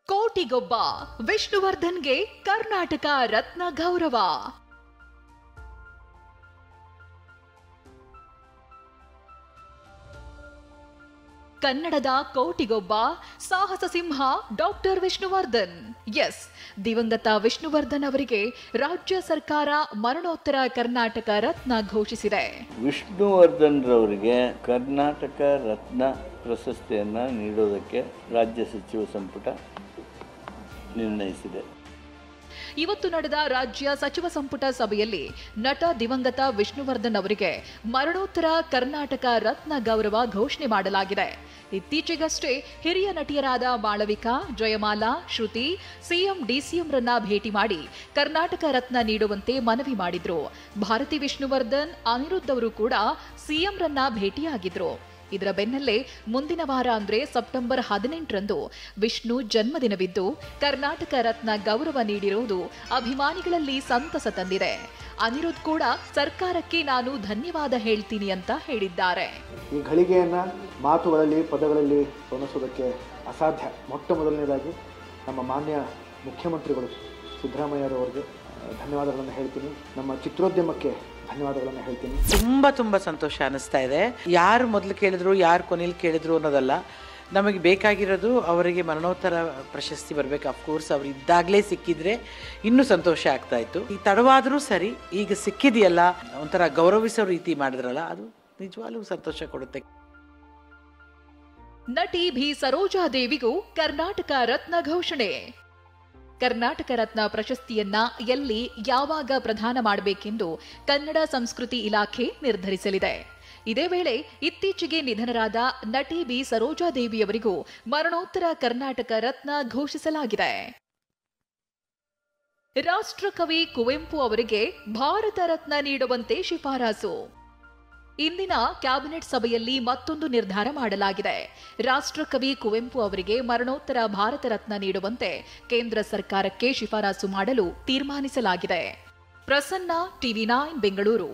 ಕೋಟಿಗೊಬ್ಬ ವಿಷ್ಣುವರ್ಧನ್ಗೆ ಕರ್ನಾಟಕ ರತ್ನ ಗೌರವ. ಕನ್ನಡದ ಕೋಟಿಗೊಬ್ಬ ಸಾಹಸ ಸಿಂಹ ಡಾಕ್ಟರ್ ವಿಷ್ಣುವರ್ಧನ್. ಎಸ್, ದಿವಂಗತ ವಿಷ್ಣುವರ್ಧನ್ ಅವರಿಗೆ ರಾಜ್ಯ ಸರ್ಕಾರ ಮರಣೋತ್ತರ ಕರ್ನಾಟಕ ರತ್ನ ಘೋಷಿಸಿದೆ. ವಿಷ್ಣುವರ್ಧನ್ ರವರಿಗೆ ಕರ್ನಾಟಕ ರತ್ನ ಪ್ರಶಸ್ತಿಯನ್ನು ನೀಡೋದಕ್ಕೆ ರಾಜ್ಯ ಸಚಿವ ಸಂಪುಟ ನಿರ್ಣಯಿಸಿದೆ. ಇವತ್ತು ನಡೆದ ರಾಜ್ಯ ಸಚಿವ ಸಂಪುಟ ಸಭೆಯಲ್ಲಿ ನಟ ದಿವಂಗತ ವಿಷ್ಣುವರ್ಧನ್ ಅವರಿಗೆ ಮರಣೋತ್ತರ ಕರ್ನಾಟಕ ರತ್ನ ಗೌರವ ಘೋಷಣೆ ಮಾಡಲಾಗಿದೆ. ಇತ್ತೀಚೆಗಷ್ಟೇ ಹಿರಿಯ ನಟಿಯರಾದ ಮಾಳವಿಕಾ, ಜಯಮಾಲಾ, ಶ್ರುತಿ ಸಿಎಂ ಡಿಸಿಎಂರನ್ನ ಭೇಟಿ ಮಾಡಿ ಕರ್ನಾಟಕ ರತ್ನ ನೀಡುವಂತೆ ಮನವಿ ಮಾಡಿದ್ರು. ಭಾರತಿ ವಿಷ್ಣುವರ್ಧನ್, ಅನಿರುದ್ಧ್ ಅವರು ಕೂಡ ಸಿಎಂರನ್ನ ಭೇಟಿಯಾಗಿದ್ರು. ಇದರ ಬೆನ್ನಲ್ಲೇ ಮುಂದಿನ ವಾರ ಅಂದ್ರೆ ಸೆಪ್ಟೆಂಬರ್ 18ರಂದು ವಿಷ್ಣು ಜನ್ಮದಿನವಿದ್ದು ಕರ್ನಾಟಕ ರತ್ನ ಗೌರವ ನೀಡಿರುವುದು ಅಭಿಮಾನಿಗಳಲ್ಲಿ ಸಂತಸ ತಂದಿದೆ. ಅನಿರುದ್ಧ್ ಕೂಡ ಸರ್ಕಾರಕ್ಕೆ ನಾನು ಧನ್ಯವಾದ ಹೇಳ್ತೀನಿ ಅಂತ ಹೇಳಿದ್ದಾರೆ. ಈ ಘಳಿಗೆಯನ್ನ ಮಾತುಗಳಲ್ಲಿ, ಪದಗಳಲ್ಲಿ ವರ್ಣಿಸೋದಕ್ಕೆ ಅಸಾಧ್ಯ. ಮೊಟ್ಟ ಮೊದಲನೇದಾಗಿ ನಮ್ಮ ಮಾನ್ಯ ಮುಖ್ಯಮಂತ್ರಿಗಳು ಸಿದ್ದರಾಮಯ್ಯರವರಿಗೆ ಧನ್ಯವಾದಗಳನ್ನು ಹೇಳ್ತೀನಿ. ನಮ್ಮ ಚಿತ್ರೋದ್ಯಮಕ್ಕೆ ಧನ್ಯವಾದಗಳನ್ನು ಹೇಳ್ತೀನಿ. ತುಂಬ ಸಂತೋಷ ಅನಿಸ್ತಾ ಇದೆ. ಯಾರು ಮೊದಲು ಕೇಳಿದ್ರು, ಯಾರು ಕೊನೆಯಲ್ಲಿ ಕೇಳಿದ್ರು ಅನ್ನೋದಲ್ಲ. ನಮಗೆ ಬೇಕಾಗಿರೋದು ಅವರಿಗೆ ಮರಣೋತ್ತರ ಪ್ರಶಸ್ತಿ ಬರಬೇಕು. ಅಫ್ಕೋರ್ಸ್ ಅವ್ರು ಇದ್ದಾಗಲೇ ಸಿಕ್ಕಿದ್ರೆ ಇನ್ನೂ ಸಂತೋಷ ಆಗ್ತಾ ಇತ್ತು. ಈಗ ತಡವಾದರೂ ಸರಿ, ಈಗ ಸಿಕ್ಕಿದೆಯಲ್ಲ, ಒಂಥರ ಗೌರವಿಸೋ ರೀತಿ ಮಾಡಿದ್ರಲ್ಲ, ಅದು ನಿಜವಾಗ್ಲೂ ಸಂತೋಷ ಕೊಡುತ್ತೆ. ನಟಿ ಬಿ ಸರೋಜಾದೇವಿಗೂ ಕರ್ನಾಟಕ ರತ್ನ ಘೋಷಣೆ. ಕರ್ನಾಟಕ ರತ್ನ ಪ್ರಶಸ್ತಿಯನ್ನ ಎಲ್ಲಿ, ಯಾವಾಗ ಪ್ರದಾನ ಮಾಡಬೇಕೆಂದು ಕನ್ನಡ ಸಂಸ್ಕೃತಿ ಇಲಾಖೆ ನಿರ್ಧರಿಸಲಿದೆ. ಇದೇ ವೇಳೆ ಇತ್ತೀಚೆಗೆ ನಿಧನರಾದ ನಟಿ ಬಿ ಸರೋಜಾದೇವಿಯವರಿಗೂ ಮರಣೋತ್ತರ ಕರ್ನಾಟಕ ರತ್ನ ಘೋಷಿಸಲಾಗಿದೆ. ರಾಷ್ಟ್ರಕವಿ ಕುವೆಂಪು ಅವರಿಗೆ ಭಾರತ ರತ್ನ ನೀಡುವಂತೆ ಶಿಫಾರಸು. ಇಂದಿನ ಕ್ಯಾಬಿನೆಟ್ ಸಭೆಯಲ್ಲಿ ಮತ್ತೊಂದು ನಿರ್ಧಾರ ಮಾಡಲಾಗಿದೆ. ರಾಷ್ಟ್ರಕವಿ ಕುವೆಂಪು ಅವರಿಗೆ ಮರಣೋತ್ತರ ಭಾರತ ರತ್ನ ನೀಡುವಂತೆ ಕೇಂದ್ರ ಸರ್ಕಾರಕ್ಕೆ ಶಿಫಾರಸು ಮಾಡಲು ತೀರ್ಮಾನಿಸಲಾಗಿದೆ. ಪ್ರಸನ್ನ, ಟಿವಿ9 ಬೆಂಗಳೂರು.